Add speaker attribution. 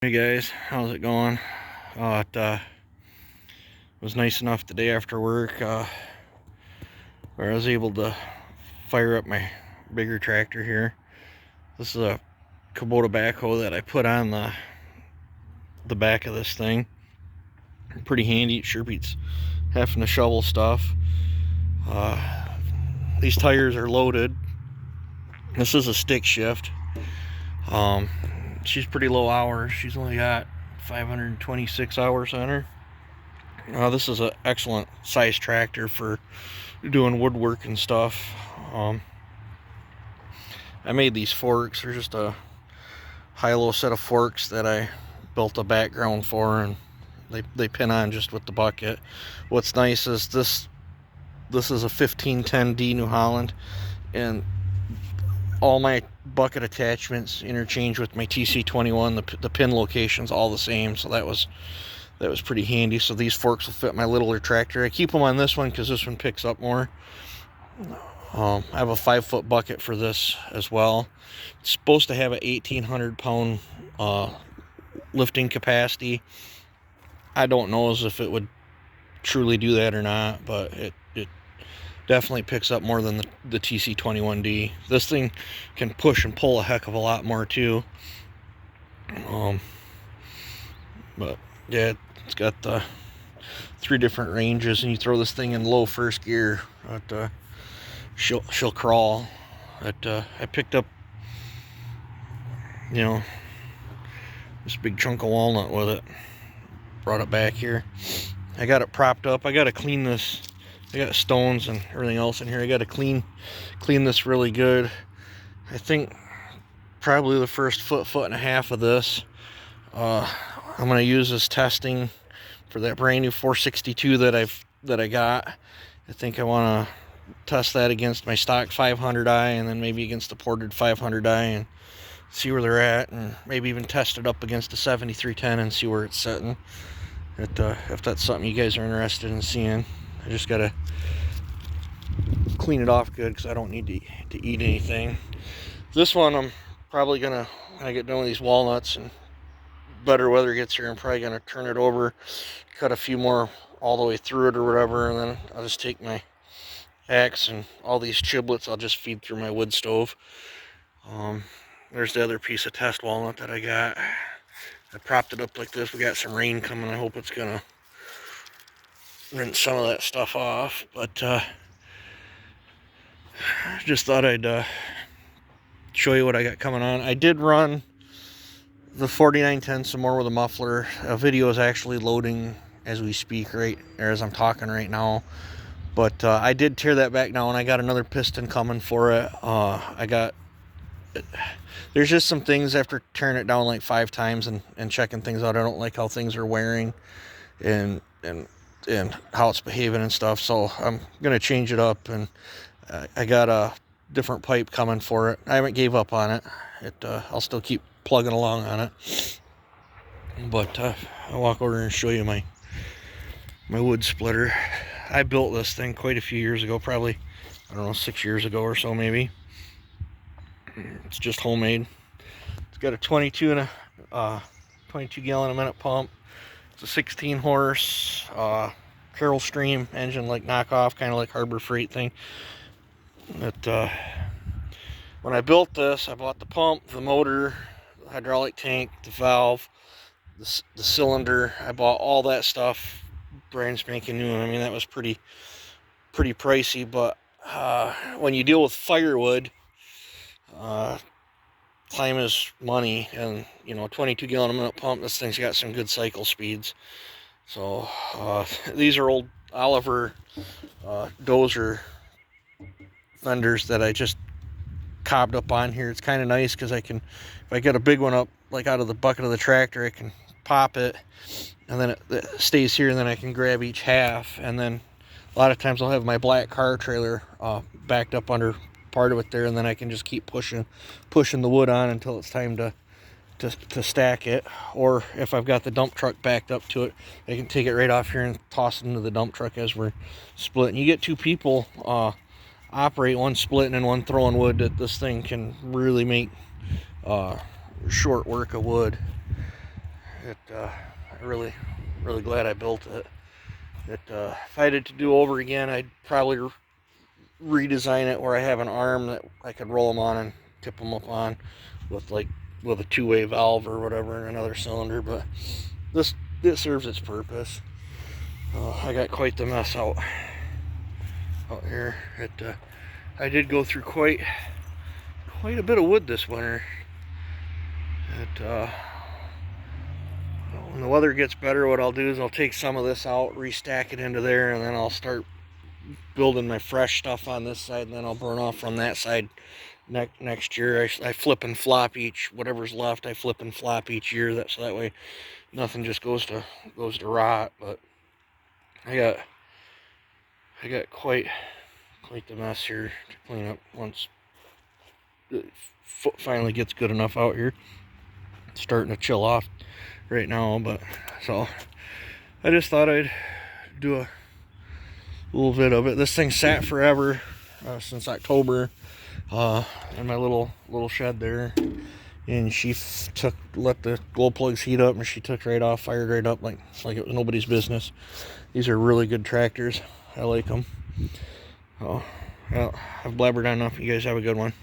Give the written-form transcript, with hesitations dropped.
Speaker 1: Hey guys, how's it going? It was nice enough the day after work where I was able to fire up my bigger tractor here. This is a Kubota backhoe that I put on the back of this thing. Pretty handy. It sure beats having to shovel stuff. These tires are loaded. This is a stick shift. She's pretty low hours. She's only got 526 hours on her. This is an excellent size tractor for doing woodwork and stuff. I made these forks. They're just a high-low set of forks that I built a background for, and they pin on just with the bucket. What's nice is this is a 1510D New Holland, and all my bucket attachments interchange with my TC21. The pin location's all the same, so that was pretty handy. So these forks will fit my littler tractor. I keep them on this one because this one picks up more. I have a 5-foot bucket for this as well. It's supposed to have an 1,800 pound lifting capacity. I don't know as if it would truly do that or not, but it definitely picks up more than the TC21D. This thing can push and pull a heck of a lot more too. But yeah, it's got the 3 different ranges, and you throw this thing in low first gear, she'll crawl. I picked up, this big chunk of walnut with it. Brought it back here. I got it propped up. I got to clean this. I got stones and everything else in here. I got to clean this really good. I think probably the first foot and a half of this, I'm gonna use as testing for that brand new 462 that I got. I think I want to test that against my stock 500i, and then maybe against the ported 500i, and see where they're at, and maybe even test it up against the 7310 and see where it's sitting. If that's something you guys are interested in seeing. I just gotta clean it off good because I don't need to eat anything. This one I'm probably gonna, when I get done with these walnuts and better weather gets here, I'm probably gonna turn it over, cut a few more all the way through it or whatever, and then I'll just take my axe and all these chiblets I'll just feed through my wood stove. There's the other piece of test walnut that I got. I propped it up like this. We got some rain coming. I hope it's gonna rinse some of that stuff off, but just thought I'd show you what I got coming on. I did run the 4910 some more with a muffler. A video is actually loading as we speak, right, or as I'm talking right now. But I did tear that back down. I got another piston coming for it. There's just some things after tearing it down like 5 times and checking things out. I don't like how things are wearing and how it's behaving and stuff. So I'm gonna change it up, and I got a different pipe coming for it. I haven't gave up on it. I'll still keep plugging along on it. But I'll walk over and show you my wood splitter. I built this thing quite a few years ago, probably, I don't know, 6 years ago or so maybe. It's just homemade. It's got a 22 gallon a minute pump. It's a 16 horse Carroll Stream engine, like knockoff, kind of like Harbor Freight thing. But when I built this, I bought the pump, the motor, the hydraulic tank, the valve, the cylinder. I bought all that stuff brand spanking new. I mean, that was pretty pricey, but when you deal with firewood, time is money, and 22 gallon a minute pump, this thing's got some good cycle speeds. So these are old Oliver dozer fenders that I just cobbed up on here. It's kind of nice because I can, if I get a big one up like out of the bucket of the tractor, I can pop it, and then it stays here, and then I can grab each half. And then a lot of times I'll have my black car trailer backed up under part of it there, and then I can just keep pushing the wood on until it's time to stack it. Or if I've got the dump truck backed up to it, I can take it right off here and toss it into the dump truck as we're splitting. You get 2 people operate, one splitting and one throwing wood, that this thing can really make short work of wood. I'm really glad I built it. If I had it to do over again, I'd probably redesign it where I have an arm that I could roll them on and tip them up on with a two-way valve or whatever and another cylinder. But this serves its purpose. I got quite the mess out here. I did go through quite a bit of wood this winter. When the weather gets better, what I'll do is I'll take some of this out, restack it into there, and then I'll start building my fresh stuff on this side, and then I'll burn off from that side next year. I flip and flop whatever's left. I flip and flop each year, so that way nothing just goes to rot. But I got quite the mess here to clean up once it finally gets good enough out here. It's starting to chill off right now, but so I just thought I'd do a little bit of it. This thing sat forever, since October, in my little shed there, and she let the glow plugs heat up, and she took right off, fired right up like it was nobody's business. These are really good tractors. I like them. Oh, well, I've blabbered on enough. You guys have a good one.